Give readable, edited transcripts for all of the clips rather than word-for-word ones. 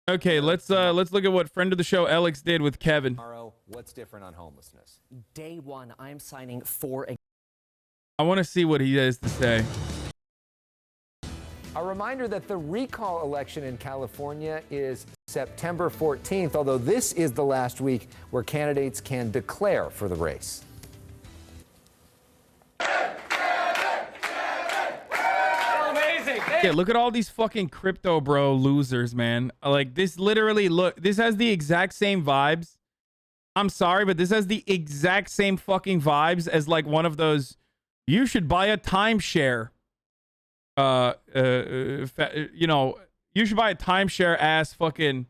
Okay, let's look at what friend of the show Alex did with Kevin. What's different on homelessness? Day one, I am signing for a... I want to see what he has to say. A reminder that the recall election in California is September 14th, although this is the last week where candidates can declare for the race. Yeah, look at all these fucking crypto bro losers, man. Like, this literally, look, this has the exact same vibes. I'm sorry, but this has the exact same fucking vibes as like one of those, you should buy a timeshare. You know, you should buy a timeshare ass fucking.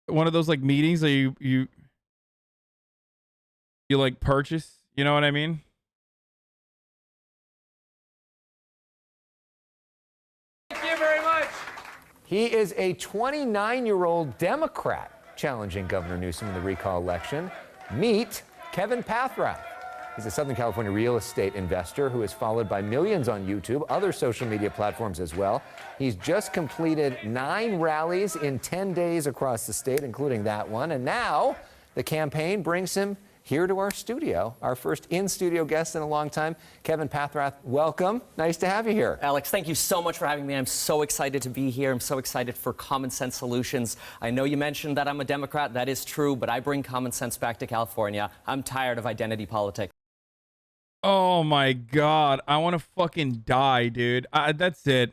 One of those like meetings that you like purchase. You know what I mean? Thank you very much. He is a 29-year-old Democrat challenging Governor Newsom in the recall election. Meet Kevin Paffrath. He's a Southern California real estate investor who is followed by millions on YouTube, other social media platforms as well. He's just completed 9 rallies in 10 days across the state, including that one. And now the campaign brings him here to our studio, our first in-studio guest in a long time. Kevin Paffrath, welcome. Nice to have you here. Alex, thank you so much for having me. I'm so excited to be here. I'm so excited for common sense solutions. I know you mentioned that I'm a Democrat. That is true, but I bring common sense back to California. I'm tired of identity politics. Oh my God. I want to fucking die, dude. That's it.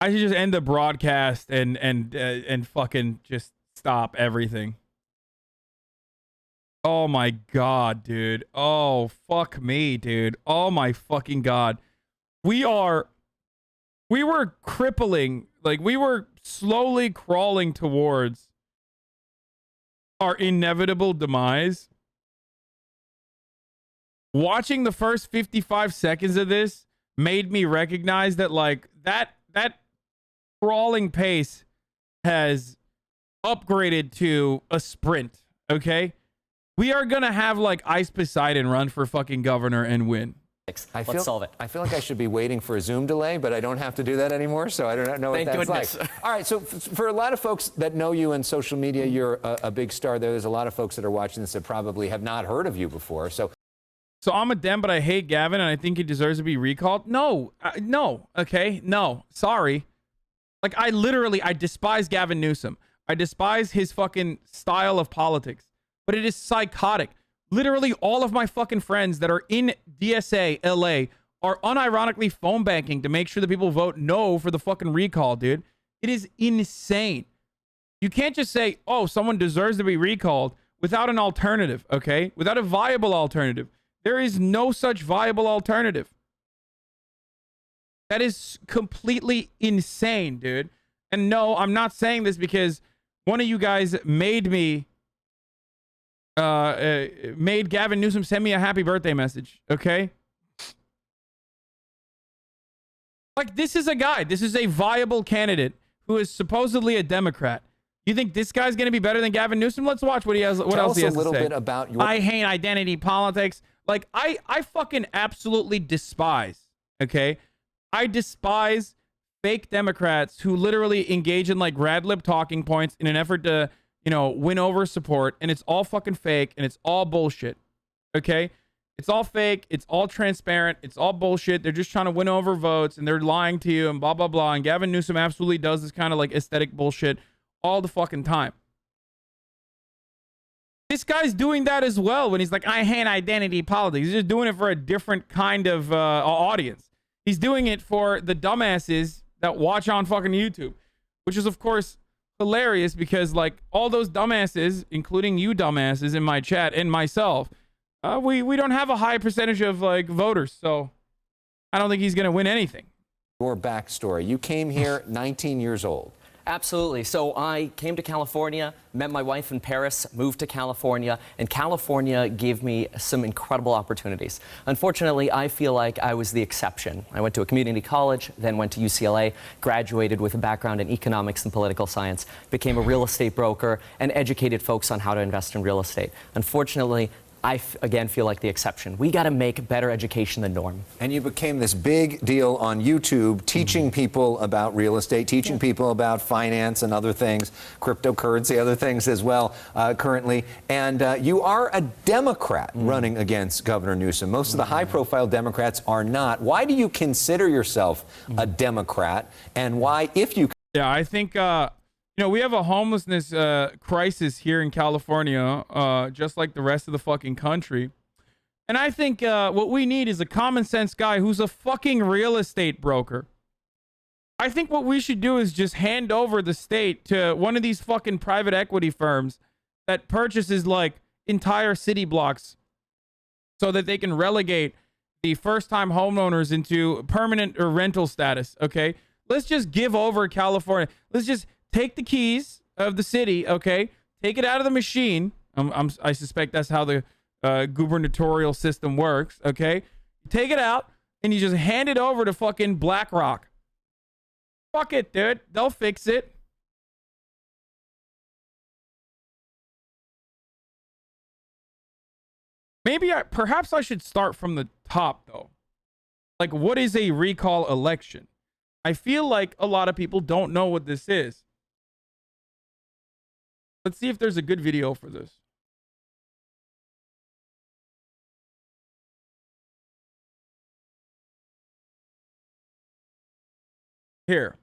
I should just end the broadcast and fucking just stop everything. Oh my God, dude. Oh, fuck me, dude. Oh my fucking God. We were crippling, like we were slowly crawling towards our inevitable demise. Watching the first 55 seconds of this made me recognize that like that crawling pace has upgraded to a sprint, okay? We are going to have like Ice Poseidon run for fucking governor and win. Let's solve it. I feel like I should be waiting for a Zoom delay, but I don't have to do that anymore, so I don't know what that's like. All right, so for a lot of folks that know you in social media, you're a big star there. There's a lot of folks that are watching this that probably have not heard of you before. So I'm a Dem, but I hate Gavin, and I think he deserves to be recalled. No, no, okay, no, sorry. Like, I despise Gavin Newsom. I despise his fucking style of politics. But it is psychotic. Literally all of my fucking friends that are in DSA LA are unironically phone banking to make sure that people vote no for the fucking recall, dude. It is insane. You can't just say, oh, someone deserves to be recalled without an alternative, okay? Without a viable alternative. There is no such viable alternative. That is completely insane, dude. And no, I'm not saying this because one of you guys made Gavin Newsom send me a happy birthday message, okay? Like, this is a guy. This is a viable candidate who is supposedly a Democrat. You think this guy's going to be better than Gavin Newsom? Let's watch what he has. What else he has to say. Tell us a little bit about your... I hate identity politics. Like, I fucking absolutely despise, okay? I despise fake Democrats who literally engage in, like, rad lib talking points in an effort to, you know, win over support, and it's all fucking fake, and it's all bullshit, okay? It's all fake, it's all transparent, it's all bullshit. They're just trying to win over votes, and they're lying to you, and blah, blah, blah, and Gavin Newsom absolutely does this kind of, like, aesthetic bullshit all the fucking time. This guy's doing that as well when he's like, I hate identity politics. He's just doing it for a different kind of audience. He's doing it for the dumbasses that watch on fucking YouTube, which is, of course, hilarious because, like, all those dumbasses, including you dumbasses in my chat and myself, we don't have a high percentage of, like, voters, so I don't think he's going to win anything. Your backstory. You came here 19 years old. Absolutely. So I came to California, met my wife in Paris, moved to California, and California gave me some incredible opportunities. Unfortunately, I feel like I was the exception. I went to a community college, then went to UCLA, graduated with a background in economics and political science, became a real estate broker, and educated folks on how to invest in real estate. Unfortunately, again feel like the exception. We got to make better education the norm. And you became this big deal on YouTube, teaching people about real estate, teaching people about finance and other things, cryptocurrency, other things as well, currently. And you are a Democrat running against Governor Newsom. Most of the high-profile Democrats are not. Why do you consider yourself a Democrat? And why, if you... Yeah, I think... you know, we have a homelessness crisis here in California, just like the rest of the fucking country. And I think what we need is a common sense guy who's a fucking real estate broker. I think what we should do is just hand over the state to one of these fucking private equity firms that purchases like entire city blocks so that they can relegate the first-time homeowners into permanent or rental status, okay? Let's just give over California. Let's just... take the keys of the city, okay? Take it out of the machine. I suspect that's how the gubernatorial system works, okay? Take it out, and you just hand it over to fucking BlackRock. Fuck it, dude. They'll fix it. Maybe perhaps I should start from the top, though. Like, what is a recall election? I feel like a lot of people don't know what this is. Let's see if there's a good video for this. Here.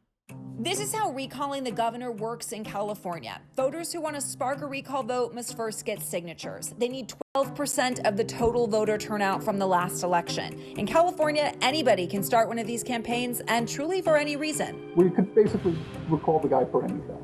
This is how recalling the governor works in California. Voters who want to spark a recall vote must first get signatures. They need 12% of the total voter turnout from the last election. In California, anybody can start one of these campaigns, and truly for any reason. We could basically recall the guy for anything.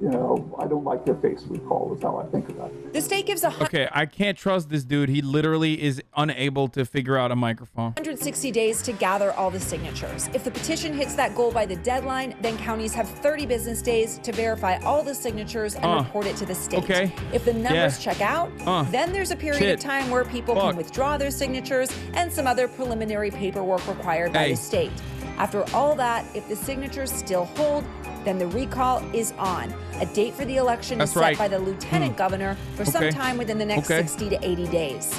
You know, I don't like your face recall is how I think about it. The state gives Okay, I can't trust this dude. He literally is unable to figure out a microphone. 160 days to gather all the signatures. If the petition hits that goal by the deadline, then counties have 30 business days to verify all the signatures and report it to the state. Okay. If the numbers check out, then there's a period of time where people can withdraw their signatures and some other preliminary paperwork required by the state. After all that, if the signatures still hold, then the recall is on. A date for the election is set by the lieutenant governor for some time within the next 60 to 80 days.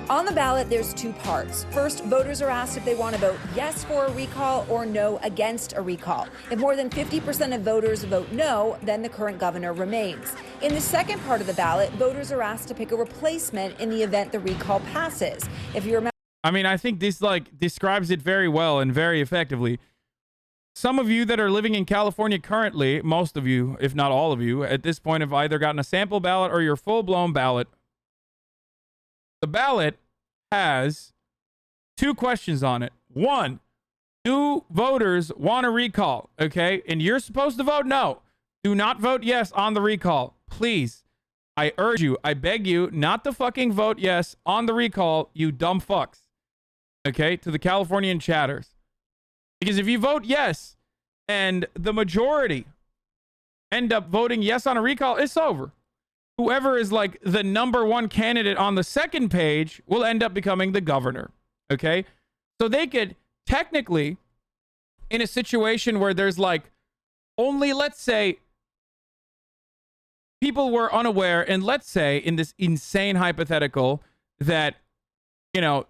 On the ballot, there's two parts. First, voters are asked if they want to vote yes for a recall or no against a recall. If more than 50% of voters vote no, then the current governor remains. In the second part of the ballot, voters are asked to pick a replacement in the event the recall passes. If you remember, I mean, I think this like describes it very well and very effectively. Some of you that are living in California currently, most of you, if not all of you, at this point have either gotten a sample ballot or your full-blown ballot. The ballot has two questions on it. One, do voters want a recall? Okay, and you're supposed to vote no. Do not vote yes on the recall. Please, I urge you, I beg you not to fucking vote yes on the recall, you dumb fucks. Okay, to the Californian chatters. Because if you vote yes and the majority end up voting yes on a recall, it's over. Whoever is like the number one candidate on the second page will end up becoming the governor. Okay? So they could technically, in a situation where there's like only, let's say, people were unaware, and let's say in this insane hypothetical that, you know,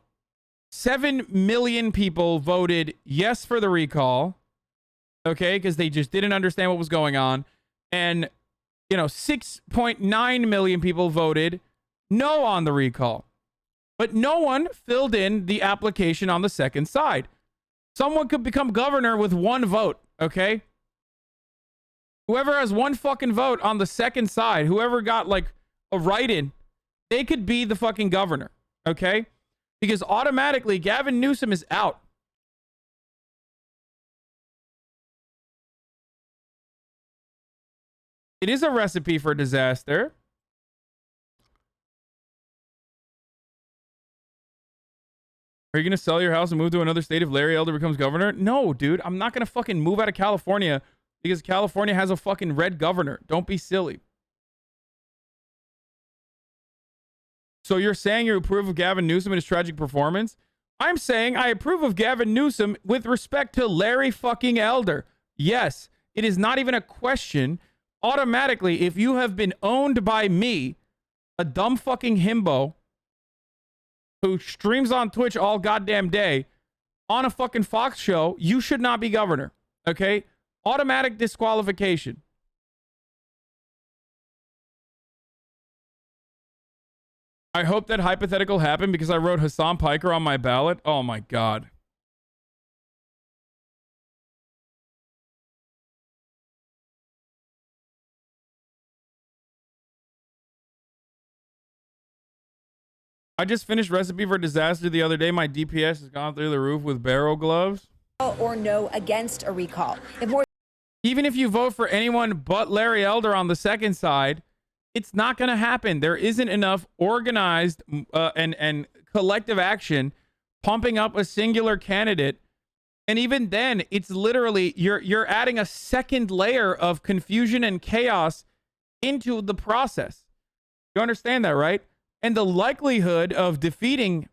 7 million people voted yes for the recall, okay, because they just didn't understand what was going on. And, you know, 6.9 million people voted no on the recall. But no one filled in the application on the second side. Someone could become governor with one vote, okay? Whoever has one fucking vote on the second side, whoever got like a write-in, they could be the fucking governor, okay? Because automatically, Gavin Newsom is out. It is a recipe for disaster. Are you going to sell your house and move to another state if Larry Elder becomes governor? No, dude. I'm not going to fucking move out of California because California has a fucking red governor. Don't be silly. So you're saying you approve of Gavin Newsom and his tragic performance? I'm saying I approve of Gavin Newsom with respect to Larry fucking Elder. Yes, it is not even a question. Automatically, if you have been owned by me, a dumb fucking himbo, who streams on Twitch all goddamn day on a fucking Fox show, you should not be governor. Okay? Automatic disqualification. I hope that hypothetical happened because I wrote Hassan Piker on my ballot. Oh my God. I just finished Recipe for Disaster the other day. My DPS has gone through the roof with barrel gloves. Or no against a recall. Even if you vote for anyone but Larry Elder on the second side, it's not going to happen. There isn't enough organized and collective action pumping up a singular candidate. And even then, it's literally you're adding a second layer of confusion and chaos into the process. You understand that, right? And the likelihood of defeating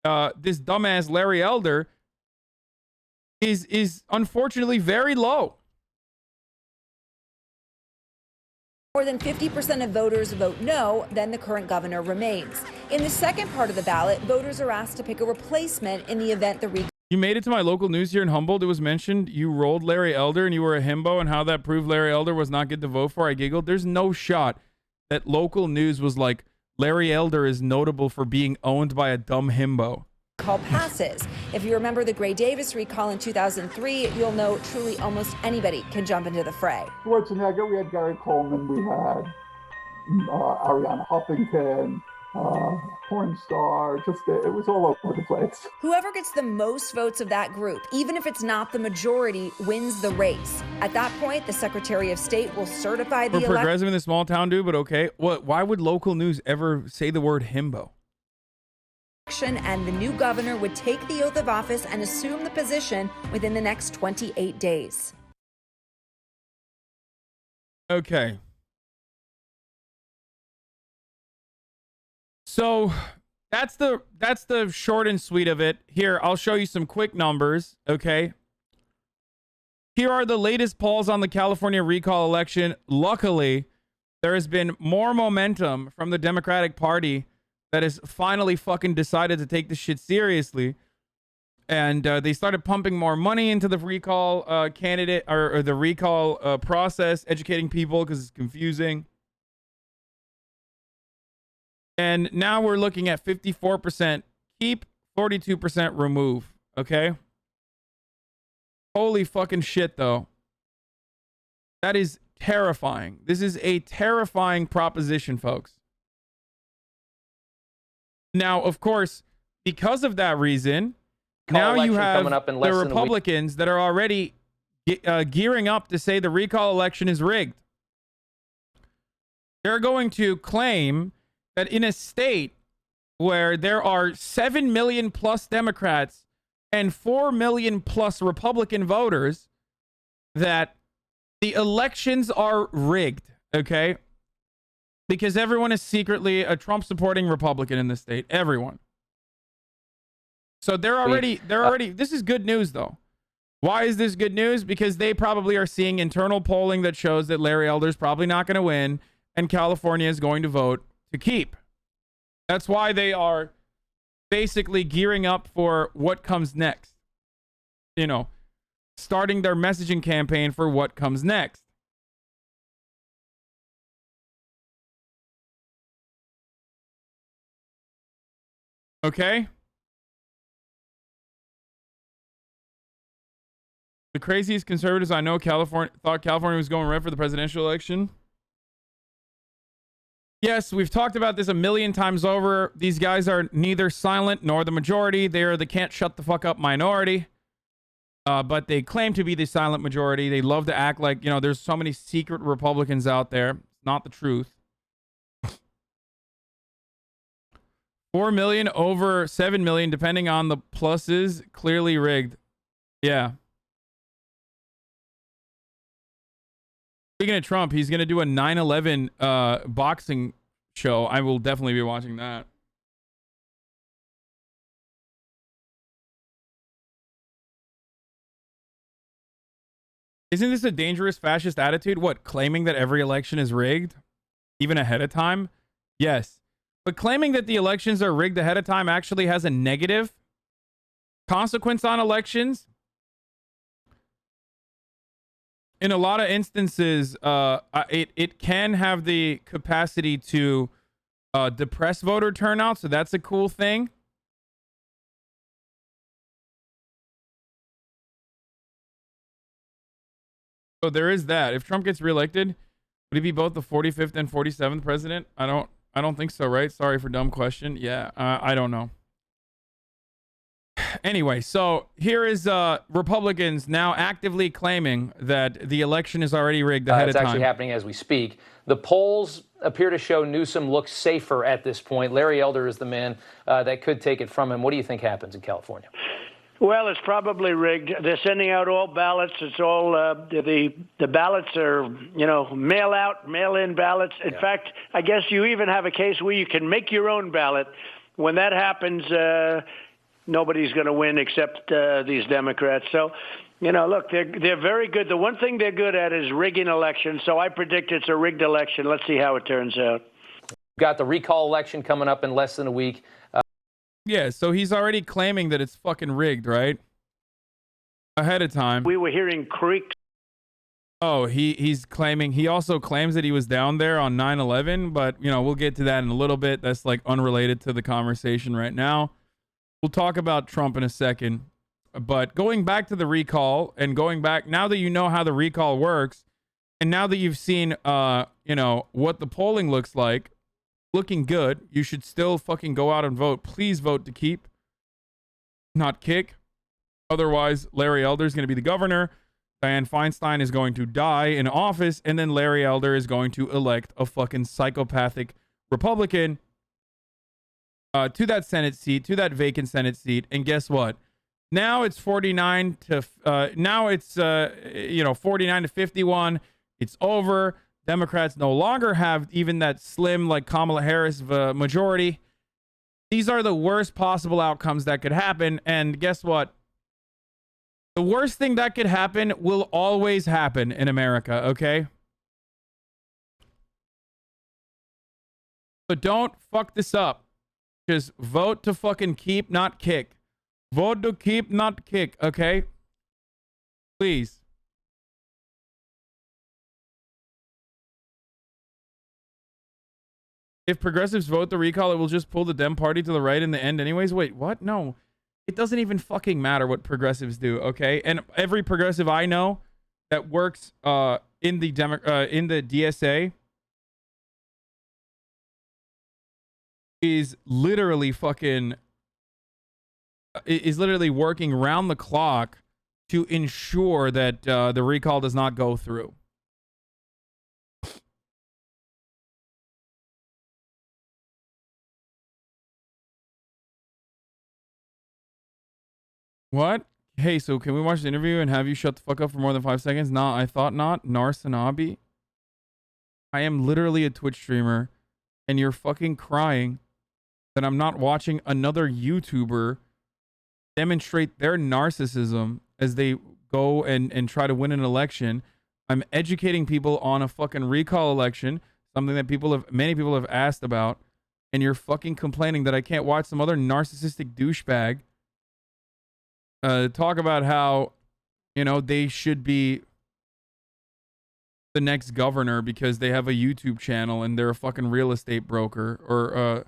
this dumbass Larry Elder is unfortunately very low. More than 50% of voters vote no, then the current governor remains. In the second part of the ballot, voters are asked to pick a replacement in the event the recall. You made it to my local news here in Humboldt. It was mentioned you rolled Larry Elder and you were a himbo, and how that proved Larry Elder was not good to vote for. I giggled. There's no shot that local news was like, Larry Elder is notable for being owned by a dumb himbo. Call passes. If you remember the Gray Davis recall in 2003, you'll know truly almost anybody can jump into the fray. Schwarzenegger, we had Gary Coleman, we had Ariana Huffington, porn star, just it was all over the place. Whoever gets the most votes of that group, even if it's not the majority, wins the race. At that point, the Secretary of State will certify the election. Progressive in the small town, dude, but okay. Why would local news ever say the word himbo? And the new governor would take the oath of office and assume the position within the next 28 days. Okay. So that's the short and sweet of it. Here, I'll show you some quick numbers, okay? Here are the latest polls on the California recall election. Luckily, there has been more momentum from the Democratic Party that has finally fucking decided to take this shit seriously. And they started pumping more money into the recall candidate or the recall process, educating people because it's confusing. And now we're looking at 54% keep, 42% remove. Okay? Holy fucking shit, though. That is terrifying. This is a terrifying proposition, folks. Now, of course, because of that reason, now you have the Republicans that are already gearing up to say the recall election is rigged. They're going to claim that in a state where there are 7 million plus Democrats and 4 million plus Republican voters, that the elections are rigged, okay? Because everyone is secretly a Trump supporting Republican in this state. Everyone. So they're already, this is good news though. Why is this good news? Because they probably are seeing internal polling that shows that Larry Elder's probably not going to win and California is going to vote to keep. That's why they are basically gearing up for what comes next. You know, starting their messaging campaign for what comes next. Okay? The craziest conservatives I know thought California was going red for the presidential election. Yes, we've talked about this a million times over. These guys are neither silent nor the majority. They're the can't shut the fuck up minority. But they claim to be the silent majority. They love to act like, you know, there's so many secret Republicans out there. It's not the truth. 4 million over 7 million, depending on the pluses, clearly rigged. Yeah. Speaking of Trump, he's going to do a 9/11 boxing show. I will definitely be watching that. Isn't this a dangerous fascist attitude? What, claiming that every election is rigged? Even ahead of time? Yes. But claiming that the elections are rigged ahead of time actually has a negative consequence on elections. In a lot of instances, it can have the capacity to depress voter turnout, so that's a cool thing. So there is that. If Trump gets reelected, would he be both the 45th and 47th president? I don't think so, right? Sorry for dumb question. Yeah, I don't know. Anyway, so here is Republicans now actively claiming that the election is already rigged ahead of time. It's actually happening as we speak. The polls appear to show Newsom looks safer at this point. Larry Elder is the man that could take it from him. What do you think happens in California? Well, it's probably rigged. They're sending out all ballots. It's all the ballots are, mail out, mail in ballots. In fact, I guess you even have a case where you can make your own ballot. When that happens, nobody's going to win except these Democrats. So, look, they're very good. The one thing they're good at is rigging elections. So I predict it's a rigged election. Let's see how it turns out. We've got the recall election coming up in less than a week. Yeah, so he's already claiming that it's fucking rigged, right? Ahead of time. We were hearing creaks. Oh, he's claiming. He also claims that he was down there on 9/11, but we'll get to that in a little bit. That's like unrelated to the conversation right now. We'll talk about Trump in a second. But going back to the recall and going back now that you know how the recall works, and now that you've seen what the polling looks like, looking good, you should still fucking go out and vote. Please vote to keep, not kick. Otherwise, Larry Elder is going to be the governor. Dianne Feinstein is going to die in office, and then Larry Elder is going to elect a fucking psychopathic Republican to that Senate seat, to that vacant Senate seat. And guess what? Now it's 49 to 51. It's over. Democrats no longer have even that slim, like Kamala Harris majority. These are the worst possible outcomes that could happen. And guess what? The worst thing that could happen will always happen in America, okay? So don't fuck this up. Just vote to fucking keep, not kick. Vote to keep, not kick, okay? Please. If progressives vote the recall, it will just pull the Dem party to the right in the end anyways. Wait, what? No. It doesn't even fucking matter what progressives do, okay? And every progressive I know that works in the DSA is literally working round the clock to ensure that the recall does not go through. What? Hey, so can we watch the interview and have you shut the fuck up for more than 5 seconds? Nah, I thought not. Hasanabi. I am literally a Twitch streamer, and you're fucking crying that I'm not watching another YouTuber demonstrate their narcissism as they go and try to win an election. I'm educating people on a fucking recall election, something that many people have asked about, and you're fucking complaining that I can't watch some other narcissistic douchebag talk about how, they should be the next governor because they have a YouTube channel and they're a fucking real estate broker, or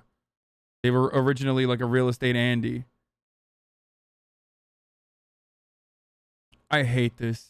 they were originally like a real estate Andy. I hate this.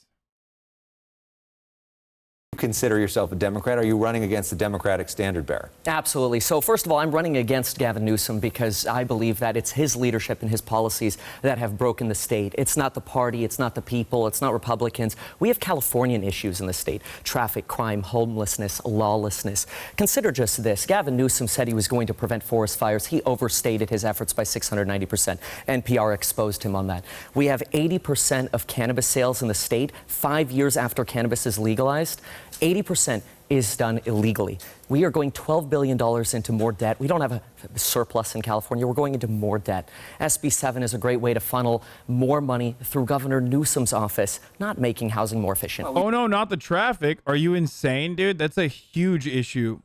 Consider yourself a Democrat? Are you running against the Democratic standard bearer? Absolutely. So first of all, I'm running against Gavin Newsom because I believe that it's his leadership and his policies that have broken the state. It's not the party. It's not the people. It's not Republicans. We have Californian issues in the state: traffic, crime, homelessness, lawlessness. Consider just this. Gavin Newsom said he was going to prevent forest fires. He overstated his efforts by 690%. NPR exposed him on that. We have 80% of cannabis sales in the state 5 years after cannabis is legalized. 80% is done illegally. We are going $12 billion into more debt. We don't have a surplus in California. We're going into more debt. SB 7 is a great way to funnel more money through Governor Newsom's office, not making housing more efficient. Oh, no, not the traffic. Are you insane, dude? That's a huge issue.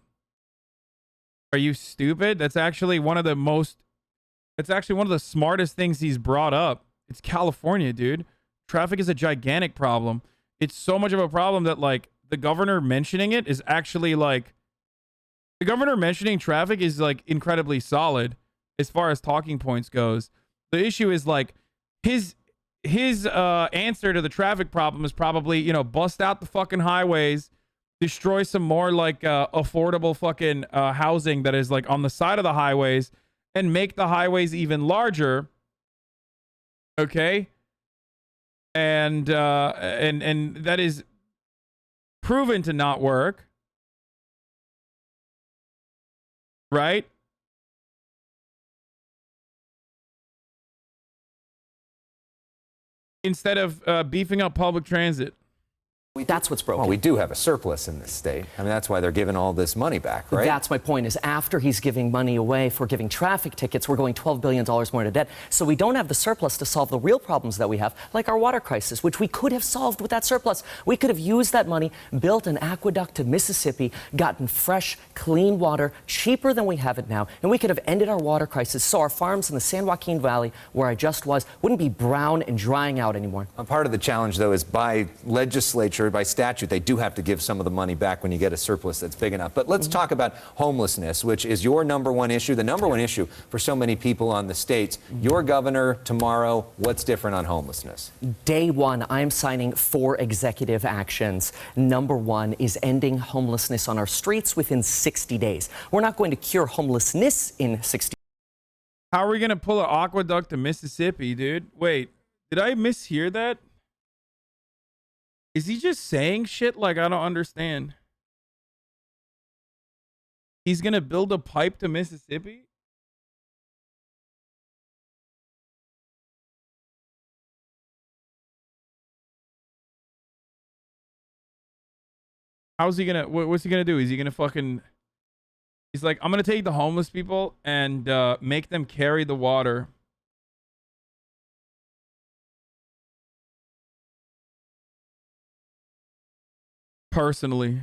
Are you stupid? That's actually one of the smartest things he's brought up. It's California, dude. Traffic is a gigantic problem. It's so much of a problem that, like, the governor mentioning it is actually, like, the governor mentioning traffic is, like, incredibly solid as far as talking points goes. The issue is, like, his answer to the traffic problem is probably, you know, bust out the fucking highways, destroy some more, like, affordable fucking housing that is, like, on the side of the highways, and make the highways even larger. Okay? And that is proven to not work. Right? Instead of beefing up public transit. That's what's broken. Well, we do have a surplus in this state. I mean, that's why they're giving all this money back, right? That's my point, is after he's giving money away for giving traffic tickets, we're going $12 billion more into debt. So we don't have the surplus to solve the real problems that we have, like our water crisis, which we could have solved with that surplus. We could have used that money, built an aqueduct to Mississippi, gotten fresh, clean water, cheaper than we have it now, and we could have ended our water crisis so our farms in the San Joaquin Valley, where I just was, wouldn't be brown and drying out anymore. Part of the challenge, though, is by legislature, by statute, they do have to give some of the money back when you get a surplus that's big enough. But let's talk about homelessness, which is your number one issue, the number one issue for so many people on the states. Your governor tomorrow, what's different on homelessness? Day one, I'm signing 4 executive actions. Number 1 is ending homelessness on our streets within 60 days. We're not going to cure homelessness in 60 days. How are we going to pull an aqueduct to Mississippi, dude? Wait, did I mishear that? Is he just saying shit like I don't understand? He's going to build a pipe to Mississippi? How's he going to, what's he going to do? Is he going to fucking, he's like, I'm going to take the homeless people and make them carry the water. Personally,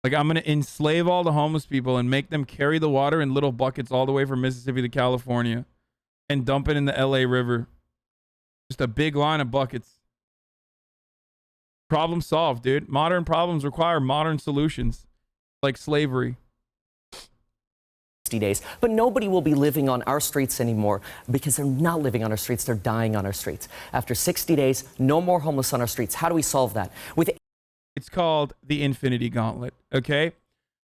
like, I'm gonna enslave all the homeless people and make them carry the water in little buckets all the way from Mississippi to California and dump it in the LA River. Just a big line of buckets. Problem solved, dude. Modern problems require modern solutions, like slavery. 60 days, but nobody will be living on our streets anymore, because they're not living on our streets, they're dying on our streets. After 60 days, no more homeless on our streets. How do we solve that? It's called the Infinity Gauntlet, okay?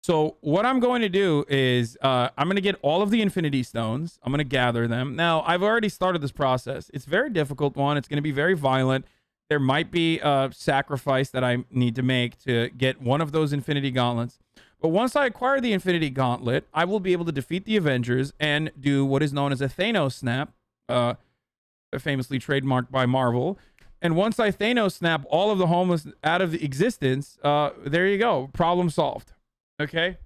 So what I'm going to do is I'm going to get all of the Infinity Stones. I'm going to gather them. Now, I've already started this process. It's a very difficult one. It's going to be very violent. There might be a sacrifice that I need to make to get one of those Infinity Gauntlets. But once I acquire the Infinity Gauntlet, I will be able to defeat the Avengers and do what is known as a Thanos snap, famously trademarked by Marvel. And once I Thanos snap all of the homeless out of existence, there you go. Problem solved. Okay?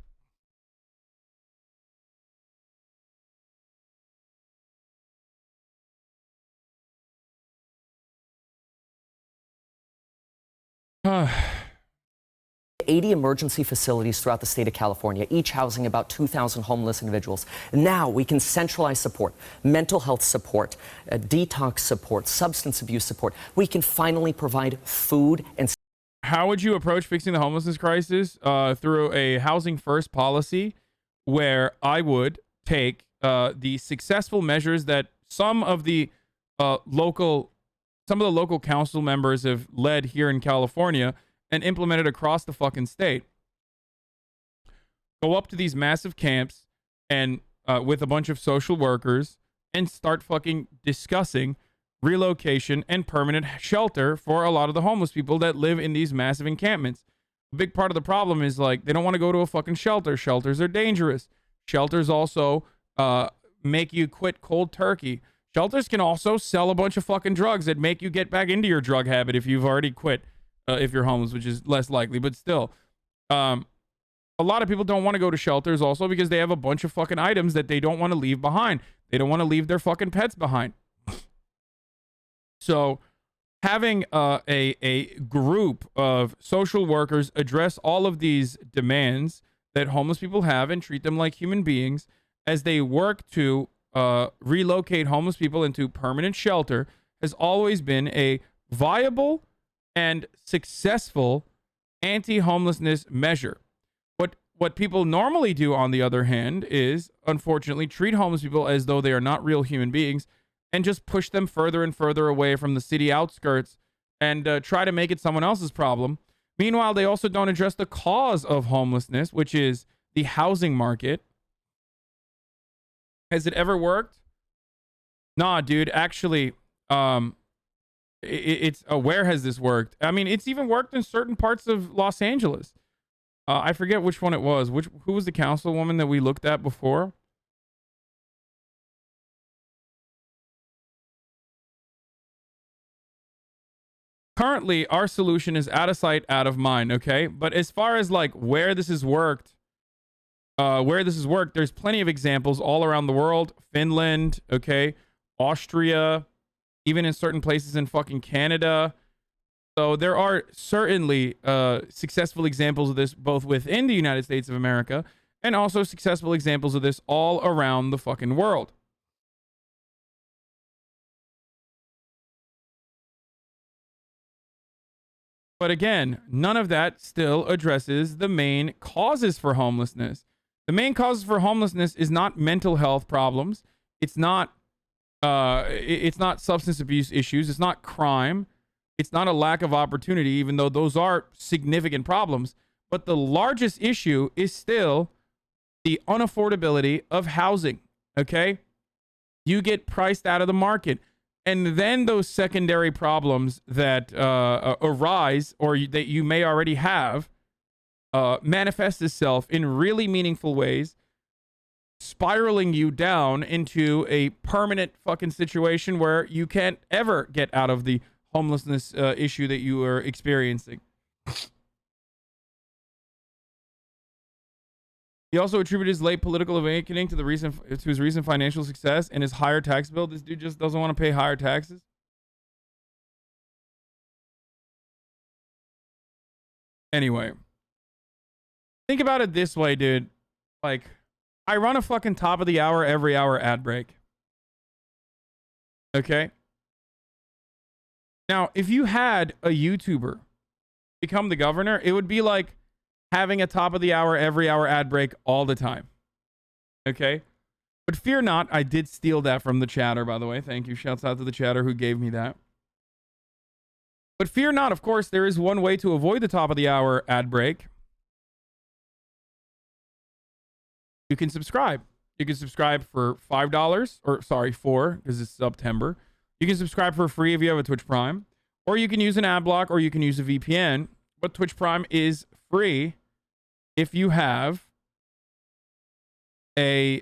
80 emergency facilities throughout the state of California, each housing about 2,000 homeless individuals. Now we can centralize support, mental health support, detox support, substance abuse support. We can finally provide food and... How would you approach fixing the homelessness crisis? Through a housing first policy, where I would take the successful measures that some of the local council members have led here in California and implement it across the fucking state. Go up to these massive camps and with a bunch of social workers and start fucking discussing relocation and permanent shelter for a lot of the homeless people that live in these massive encampments. A big part of the problem is, like, they don't want to go to a fucking shelter. Shelters are dangerous. Shelters also make you quit cold turkey. Shelters can also sell a bunch of fucking drugs that make you get back into your drug habit if you've already quit. If you're homeless, which is less likely, but still, a lot of people don't want to go to shelters also because they have a bunch of fucking items that they don't want to leave behind. They don't want to leave their fucking pets behind. So having a group of social workers address all of these demands that homeless people have and treat them like human beings as they work to relocate homeless people into permanent shelter has always been a viable and successful anti-homelessness measure. What people normally do, on the other hand, is unfortunately treat homeless people as though they are not real human beings and just push them further and further away from the city outskirts and try to make it someone else's problem. Meanwhile, they also don't address the cause of homelessness, which is the housing market. Has it ever worked? Nah, dude. Actually, it's where has this worked? I mean, it's even worked in certain parts of Los Angeles. I forget which one it was. Who was the councilwoman that we looked at before? Currently, our solution is out of sight, out of mind, okay? But as far as like where this has worked, there's plenty of examples all around the world. Finland, okay? Austria, even in certain places in fucking Canada. So there are certainly successful examples of this both within the United States of America and also successful examples of this all around the fucking world. But again, none of that still addresses the main causes for homelessness. The main causes for homelessness is not mental health problems. It's not substance abuse issues. It's not crime. It's not a lack of opportunity, even though those are significant problems. But the largest issue is still the unaffordability of housing, okay? You get priced out of the market. And then those secondary problems that arise or that you may already have manifest itself in really meaningful ways, spiraling you down into a permanent fucking situation where you can't ever get out of the homelessness issue that you are experiencing. He also attributed his late political awakening to his recent financial success and his higher tax bill. This dude just doesn't want to pay higher taxes. Anyway, think about it this way, dude. Like, I run a fucking top of the hour every hour ad break. Okay? Now, if you had a YouTuber become the governor, it would be like having a top of the hour every hour ad break all the time. Okay? But fear not, I did steal that from the chatter, by the way. Thank you. Shouts out to the chatter who gave me that. But fear not, of course, there is one way to avoid the top of the hour ad break. You can subscribe. You can subscribe for $5, or sorry, $4, because it's September. You can subscribe for free if you have a Twitch Prime, or you can use an ad block, or you can use a VPN. But Twitch Prime is free if you have an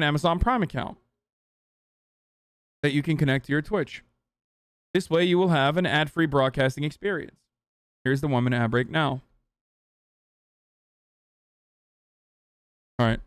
Amazon Prime account that you can connect to your Twitch. This way, you will have an ad-free broadcasting experience. Here's the 1 minute ad break now. All right.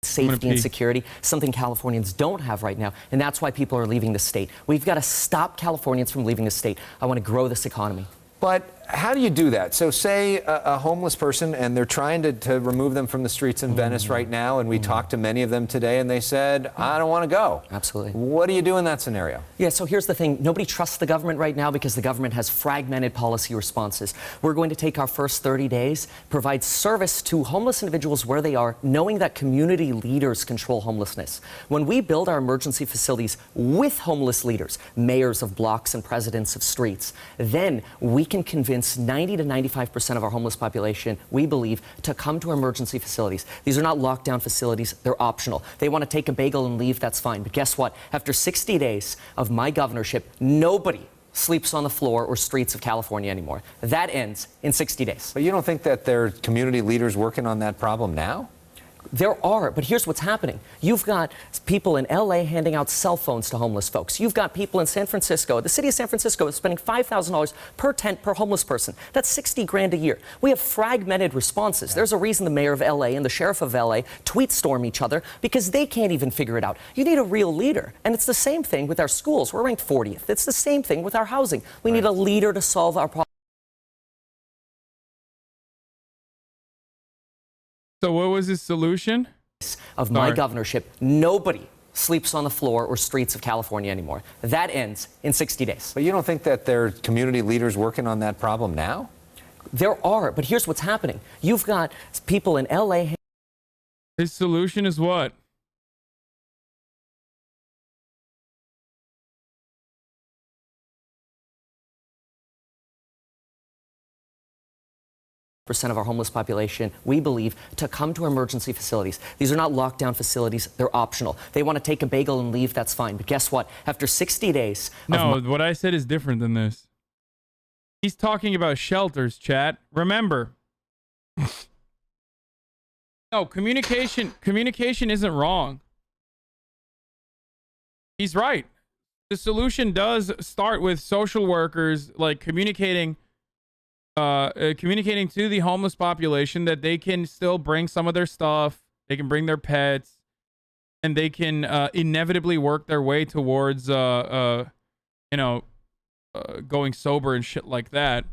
Safety and security, something Californians don't have right now, and that's why people are leaving the state. We've got to stop Californians from leaving the state. I want to grow this economy. But how do you do that? So say a homeless person, and they're trying to remove them from the streets in Venice right now, and we talked to many of them today, and they said, I don't want to go. Absolutely. What do you do in that scenario? Yeah, so here's the thing. Nobody trusts the government right now because the government has fragmented policy responses. We're going to take our first 30 days, provide service to homeless individuals where they are, knowing that community leaders control homelessness. When we build our emergency facilities with homeless leaders, mayors of blocks and presidents of streets, then we can convince 90 to 95% of our homeless population, we believe, to come to our emergency facilities. These are not lockdown facilities. They're optional. They want to take a bagel and leave, that's fine. But guess what? After 60 days of my governorship, nobody sleeps on the floor or streets of California anymore. That ends in 60 days. But you don't think that there are community leaders working on that problem now? There are, but here's what's happening. You've got people in LA handing out cell phones to homeless folks. You've got people in San Francisco. The city of San Francisco is spending $5,000 per tent per homeless person. That's 60 grand a year. We have fragmented responses. There's a reason the mayor of LA and the sheriff of LA tweet storm each other because they can't even figure it out. You need a real leader. And it's the same thing with our schools. We're ranked 40th. It's the same thing with our housing. We need a leader to solve our problems. So what was his solution? Of my governorship, nobody sleeps on the floor or streets of California anymore. That ends in 60 days. But you don't think that there are community leaders working on that problem now? There are, but here's what's happening. You've got people in LA. His solution is what? Percent of our homeless population, we believe, to come to emergency facilities. These are not lockdown facilities. They're optional. They want to take a bagel and leave, that's fine. But guess what? After 60 days... No, what I said is different than this. He's talking about shelters, chat. Remember. No, communication isn't wrong. He's right. The solution does start with social workers, like communicating to the homeless population that they can still bring some of their stuff, they can bring their pets, and they can inevitably work their way towards, going sober and shit like that.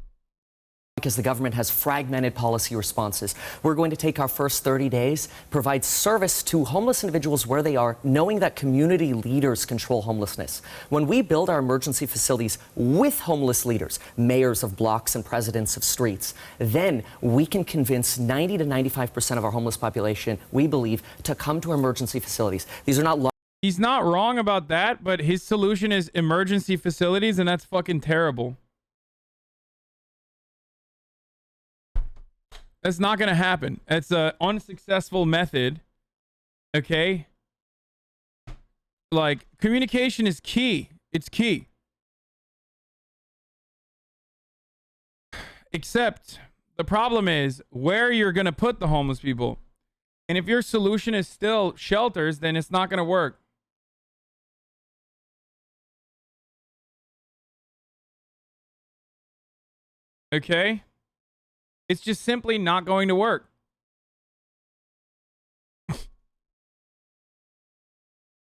Because the government has fragmented policy responses. We're going to take our first 30 days, provide service to homeless individuals where they are, knowing that community leaders control homelessness. When we build our emergency facilities with homeless leaders, mayors of blocks and presidents of streets, then we can convince 90 to 95% of our homeless population, we believe, to come to emergency facilities. These are not... He's not wrong about that, but his solution is emergency facilities, and that's fucking terrible. That's not going to happen. It's an unsuccessful method. Okay? Like, communication is key. It's key. Except, the problem is where you're going to put the homeless people. And if your solution is still shelters, then it's not going to work. Okay? It's just simply not going to work.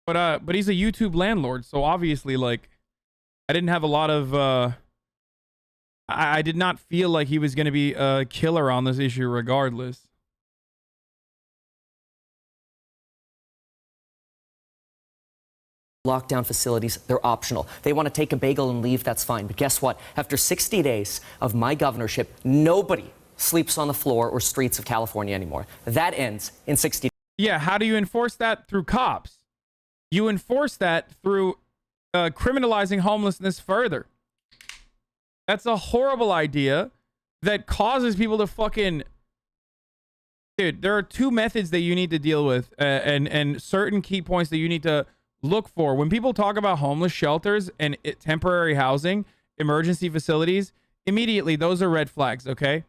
But he's a YouTube landlord, so obviously, like, I didn't have a lot of I did not feel like he was going to be a killer on this issue regardless. Lockdown facilities, they're optional. They want to take a bagel and leave, that's fine. But guess what? After 60 days of my governorship, nobody sleeps on the floor or streets of California anymore. That ends in 60 days. Yeah, how do you enforce that? Through cops. You enforce that through criminalizing homelessness further. That's a horrible idea that causes people to fucking... Dude, there are two methods that you need to deal with and certain key points that you need to look for. When people talk about homeless shelters and temporary housing, emergency facilities, immediately those are red flags, okay?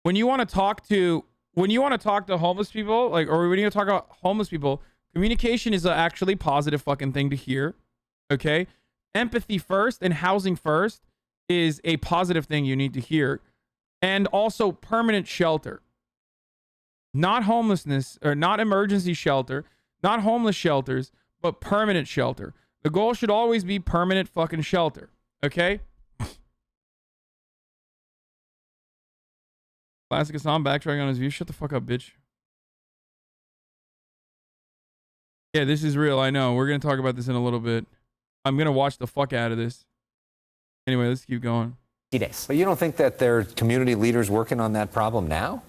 When you want to talk to homeless people, like, or when you talk about homeless people, communication is an actually positive fucking thing to hear, okay? Empathy first and housing first is a positive thing you need to hear. And also permanent shelter. Not homelessness, or not emergency shelter, not homeless shelters, but permanent shelter. The goal should always be permanent fucking shelter, okay? Classic Hassan backtracking on his view. Shut the fuck up, bitch. Yeah, this is real. I know. We're going to talk about this in a little bit. I'm going to watch the fuck out of this. Anyway, let's keep going. Days. But you don't think that there are community leaders working on that problem now?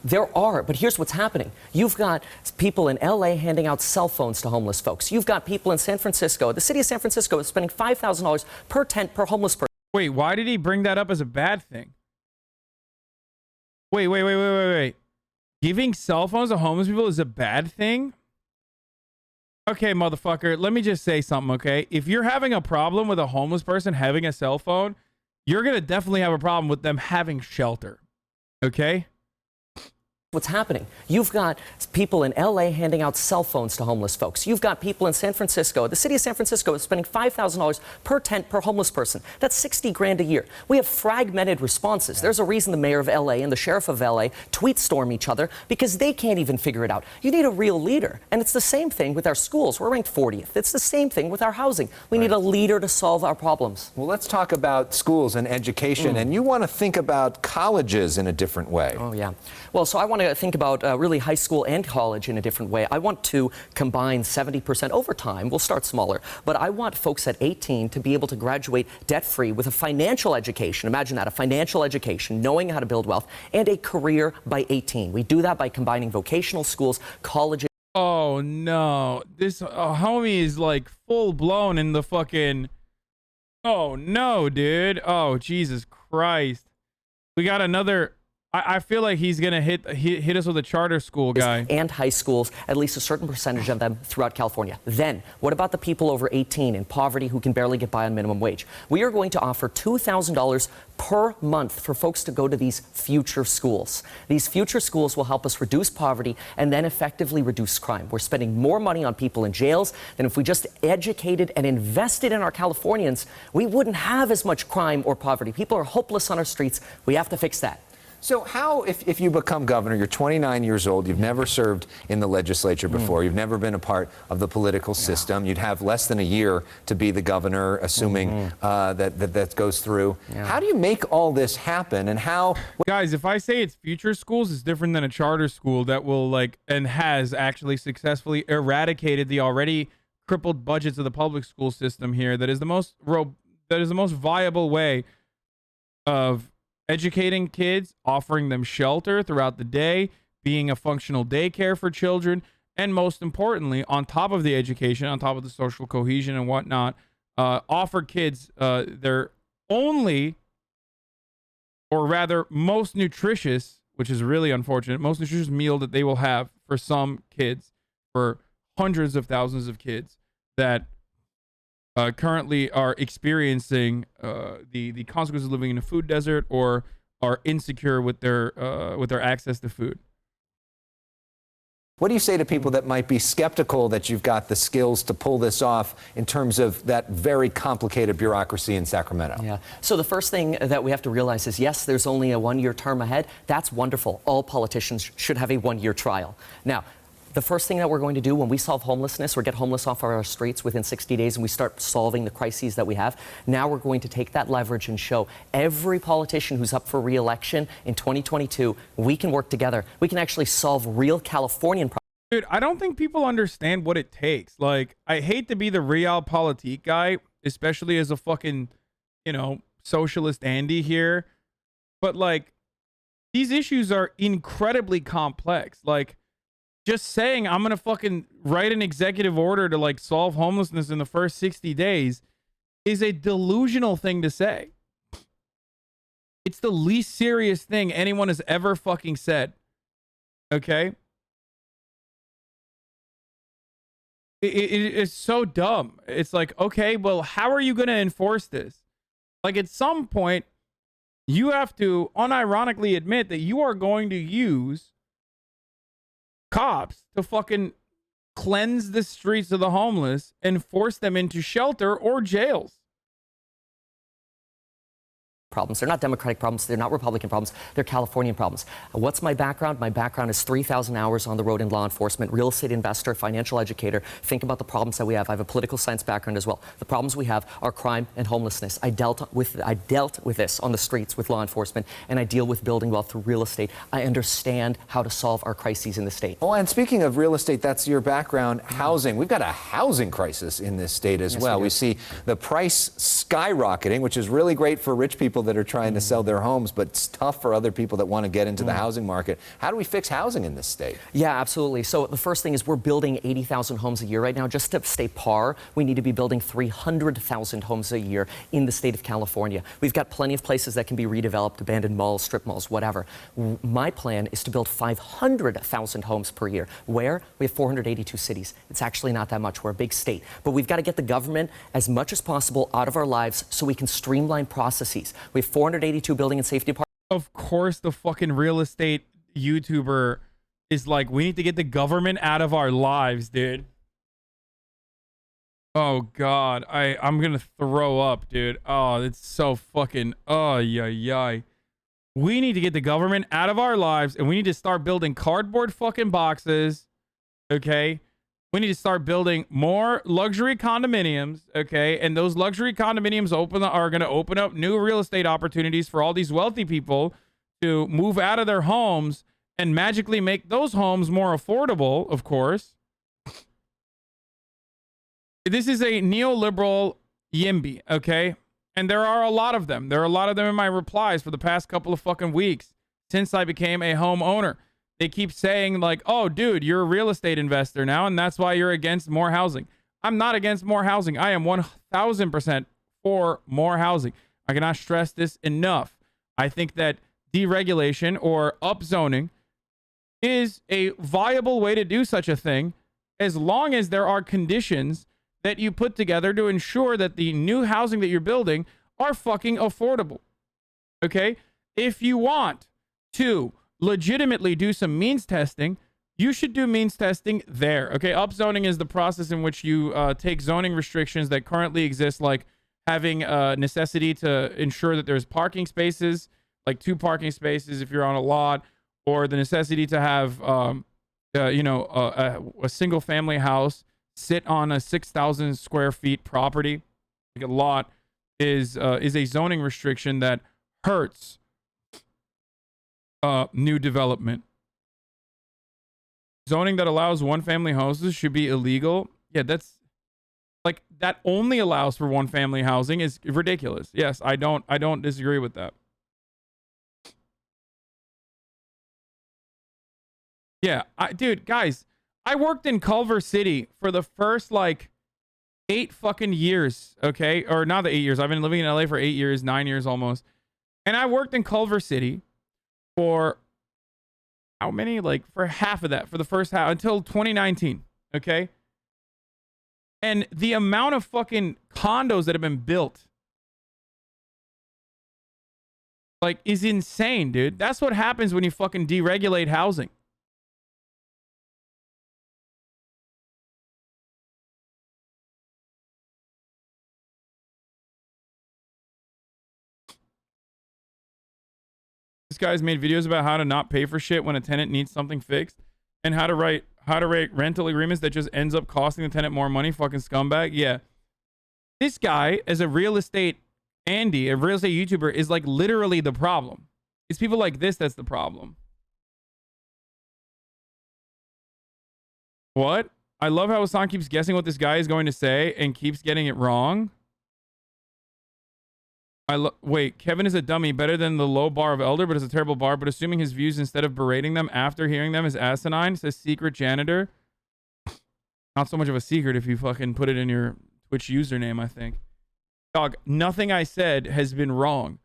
There are, but here's what's happening. You've got people in LA handing out cell phones to homeless folks. You've got people in San Francisco. The city of San Francisco is spending $5,000 per tent per homeless person. Wait, why did he bring that up as a bad thing? Wait. Giving cell phones to homeless people is a bad thing? Okay, motherfucker, let me just say something, okay? If you're having a problem with a homeless person having a cell phone, you're going to definitely have a problem with them having shelter, okay? What's happening? You've got people in LA handing out cell phones to homeless folks. You've got people in San Francisco. The city of San Francisco is spending $5,000 per tent per homeless person. That's 60 grand a year. We have fragmented responses. There's a reason the mayor of LA and the sheriff of LA tweet storm each other because they can't even figure it out. You need a real leader. And it's the same thing with our schools. We're ranked 40th. It's the same thing with our housing. We need a leader to solve our problems. Well, let's talk about schools and education. And you want to think about colleges in a different way. Oh, yeah. Well, so I want to think about really high school and college in a different way. I want to combine 70% over time. We'll start smaller, but I want folks at 18 to be able to graduate debt-free with a financial education. Imagine that, a financial education, knowing how to build wealth, and a career by 18. We do that by combining vocational schools, colleges. Oh no, this homie is like full blown in the fucking. Oh no, dude. Oh Jesus Christ. We got another. I feel like he's gonna hit us with a charter school guy. And high schools, at least a certain percentage of them throughout California. Then, what about the people over 18 in poverty who can barely get by on minimum wage? We are going to offer $2,000 per month for folks to go to these future schools. These future schools will help us reduce poverty and then effectively reduce crime. We're spending more money on people in jails than if we just educated and invested in our Californians. We wouldn't have as much crime or poverty. People are hopeless on our streets. We have to fix that. So how, if you become governor, you're 29 years old, you've never served in the legislature before, you've never been a part of the political system, you'd have less than a year to be the governor, assuming that goes through. How do you make all this happen, and how... Guys, if I say it's future schools, it's different than a charter school that will, like, and has actually successfully eradicated the already crippled budgets of the public school system here. That is the most viable way of educating kids, offering them shelter throughout the day, being a functional daycare for children, and most importantly, on top of the education, on top of the social cohesion and whatnot, offer kids their only, or rather most nutritious, which is really unfortunate, most nutritious meal that they will have for some kids, for hundreds of thousands of kids that currently are experiencing the consequences of living in a food desert or are insecure with their access to food. What do you say to people that might be skeptical that you've got the skills to pull this off in terms of that very complicated bureaucracy in Sacramento? Yeah. So the first thing that we have to realize is, yes, there's only a one-year term ahead. That's wonderful. All politicians should have a one-year trial. Now, the first thing that we're going to do when we solve homelessness or get homeless off our streets within 60 days and we start solving the crises that we have, now we're going to take that leverage and show every politician who's up for re-election in 2022, we can work together. We can actually solve real Californian problems. Dude, I don't think people understand what it takes. Like, I hate to be the realpolitik guy, especially as a fucking, socialist Andy here. But, like, these issues are incredibly complex. Like, just saying I'm going to fucking write an executive order to, like, solve homelessness in the first 60 days is a delusional thing to say. It's the least serious thing anyone has ever fucking said. Okay? It's so dumb. It's like, okay, well, how are you going to enforce this? Like, at some point, you have to unironically admit that you are going to use cops to fucking cleanse the streets of the homeless and force them into shelter or jails. Problems. They're not Democratic problems. They're not Republican problems. They're Californian problems. What's my background? My background is 3,000 hours on the road in law enforcement, real estate investor, financial educator. Think about the problems that we have. I have a political science background as well. The problems we have are crime and homelessness. I dealt with this on the streets with law enforcement, and I deal with building wealth through real estate. I understand how to solve our crises in the state. Oh, and speaking of real estate, that's your background. Housing. We've got a housing crisis in this state as well. We see the price skyrocketing, which is really great for rich people that are trying to sell their homes, but it's tough for other people that want to get into the housing market. How do we fix housing in this state? Yeah, absolutely. So the first thing is we're building 80,000 homes a year right now. Just to stay par, we need to be building 300,000 homes a year in the state of California. We've got plenty of places that can be redeveloped, abandoned malls, strip malls, whatever. My plan is to build 500,000 homes per year. Where? We have 482 cities. It's actually not that much. We're a big state. But we've got to get the government as much as possible out of our lives so we can streamline processes. We have 482 building and safety departments. Of course, the fucking real estate YouTuber is like, we need to get the government out of our lives, dude. Oh, God. I'm going to throw up, dude. Oh, it's so fucking... Oh, yeah. We need to get the government out of our lives, and we need to start building cardboard fucking boxes, okay? We need to start building more luxury condominiums, okay? And those luxury condominiums are going to open up new real estate opportunities for all these wealthy people to move out of their homes and magically make those homes more affordable, of course. This is a neoliberal YIMBY, okay? And there are a lot of them. There are a lot of them in my replies for the past couple of fucking weeks since I became a homeowner. They keep saying like, oh, dude, you're a real estate investor now, and that's why you're against more housing. I'm not against more housing. I am 1000% for more housing. I cannot stress this enough. I think that deregulation or upzoning is a viable way to do such a thing as long as there are conditions that you put together to ensure that the new housing that you're building are fucking affordable. Okay? If you want to legitimately do some means testing, you should do means testing there. Okay? Upzoning is the process in which you take zoning restrictions that currently exist, like having a necessity to ensure that there's parking spaces, like 2 parking spaces if you're on a lot, or the necessity to have, a single family house sit on a 6,000 square feet property, like a lot, is a zoning restriction that hurts new development. Zoning that allows one family houses should be illegal. Yeah, that's like, that only allows for one family housing is ridiculous. Yes, I don't disagree with that. Yeah, dude, guys, I worked in Culver City for the first like 8 fucking years, okay? Or not the 8 years. I've been living in LA for 8 years, 9 years almost. And I worked in Culver City for how many? Like for half of that, for the first half until 2019, okay? And the amount of fucking condos that have been built like is insane, dude. That's what happens when you fucking deregulate housing. This guy's made videos about how to not pay for shit when a tenant needs something fixed, and how to write rental agreements that just ends up costing the tenant more money. Fucking scumbag. Yeah. This guy, as a real estate Andy, a real estate YouTuber, is like literally the problem. It's people like this that's the problem. What? I love how Hassan keeps guessing what this guy is going to say and keeps getting it wrong. Wait, Kevin is a dummy, better than the low bar of Elder, but it's a terrible bar. But assuming his views instead of berating them after hearing them is asinine, says Secret Janitor. Not so much of a secret if you fucking put it in your Twitch username, I think. Dog, nothing I said has been wrong.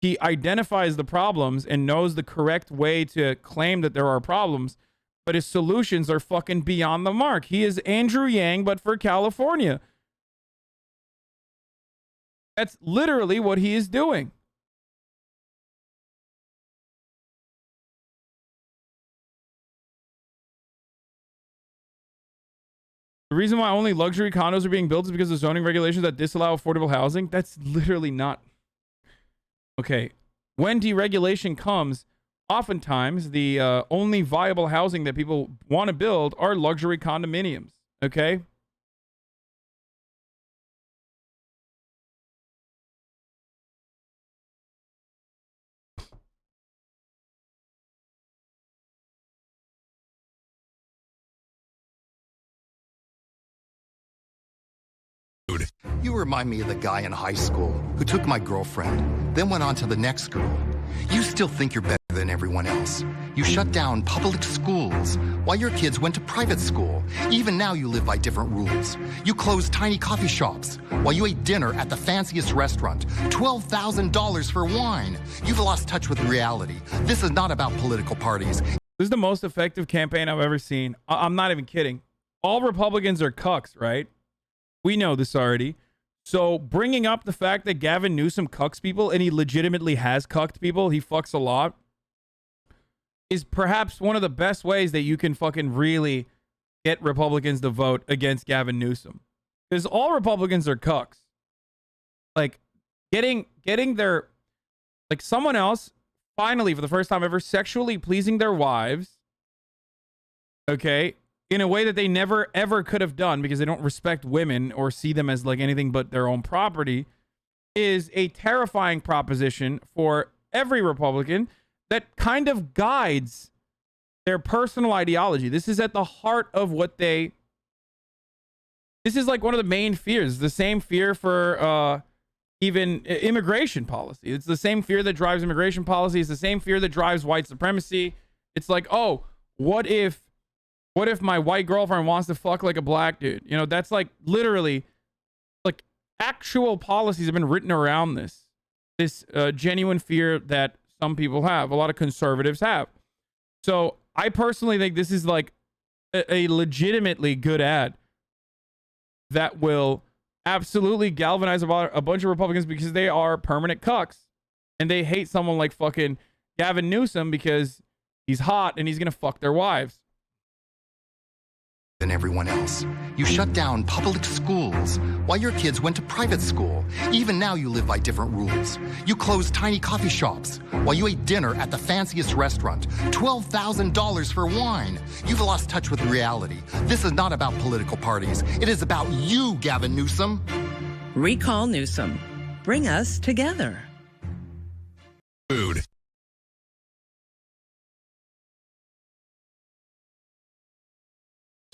He identifies the problems and knows the correct way to claim that there are problems, but his solutions are fucking beyond the mark. He is Andrew Yang, but for California. That's literally what he is doing. The reason why only luxury condos are being built is because of zoning regulations that disallow affordable housing. That's literally not... Okay. When deregulation comes, oftentimes the only viable housing that people want to build are luxury condominiums. Okay? You remind me of the guy in high school who took my girlfriend, then went on to the next girl. You still think you're better than everyone else. You shut down public schools while your kids went to private school. Even now you live by different rules. You closed tiny coffee shops while you ate dinner at the fanciest restaurant. $12,000 for wine. You've lost touch with reality. This is not about political parties. This is the most effective campaign I've ever seen. I'm not even kidding. All Republicans are cucks, right? We know this already. So bringing up the fact that Gavin Newsom cucks people, and he legitimately has cucked people, he fucks a lot, is perhaps one of the best ways that you can fucking really get Republicans to vote against Gavin Newsom. Because all Republicans are cucks. Like, getting their... Like, someone else, finally, for the first time ever, sexually pleasing their wives, okay, in a way that they never ever could have done because they don't respect women or see them as like anything but their own property, is a terrifying proposition for every Republican that kind of guides their personal ideology. This is at the heart of what they... This is like one of the main fears. The same fear for even immigration policy. It's the same fear that drives immigration policy. It's the same fear that drives white supremacy. It's like, oh, what if my white girlfriend wants to fuck like a black dude? You know, that's like literally, like, actual policies have been written around this genuine fear that some people have, a lot of conservatives have. So I personally think this is like a legitimately good ad that will absolutely galvanize about a bunch of Republicans, because they are permanent cucks and they hate someone like fucking Gavin Newsom because he's hot and he's gonna fuck their wives. Than everyone else. You shut down public schools while your kids went to private school. Even now you live by different rules. You closed tiny coffee shops while you ate dinner at the fanciest restaurant. $12,000 for wine. You've lost touch with reality. This is not about political parties. It is about you, Gavin Newsom. Recall Newsom. Bring us together. Food.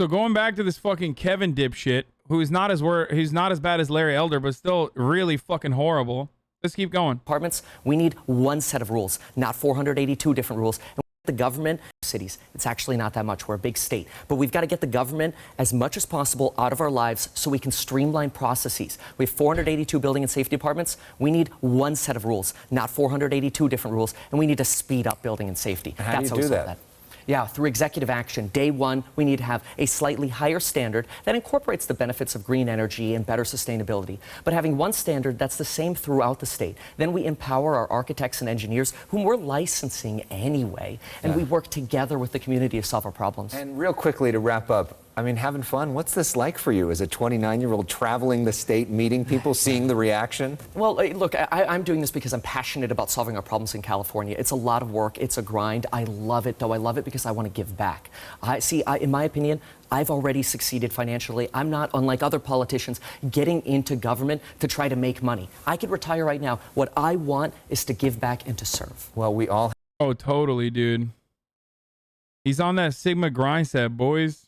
So going back to this fucking Kevin dipshit, who's not as bad as Larry Elder, but still really fucking horrible. Let's keep going. Apartments, we need one set of rules, not 482 different rules. And the government, cities, it's actually not that much. We're a big state. But we've got to get the government as much as possible out of our lives so we can streamline processes. We have 482 building and safety departments. We need one set of rules, not 482 different rules. And we need to speed up building and safety. How do you do that? Yeah, through executive action. Day one, we need to have a slightly higher standard that incorporates the benefits of green energy and better sustainability. But having one standard that's the same throughout the state. Then we empower our architects and engineers, whom we're licensing anyway, and we work together with the community to solve our problems. And real quickly to wrap up, I mean, having fun, what's this like for you as a 29-year-old traveling the state, meeting people, seeing the reaction? Well, look, I'm doing this because I'm passionate about solving our problems in California. It's a lot of work. It's a grind. I love it, though. I love it because I want to give back. In my opinion, I've already succeeded financially. I'm not, unlike other politicians, getting into government to try to make money. I could retire right now. What I want is to give back and to serve. Well, we all... Oh, totally, dude. He's on that Sigma grind set, boys.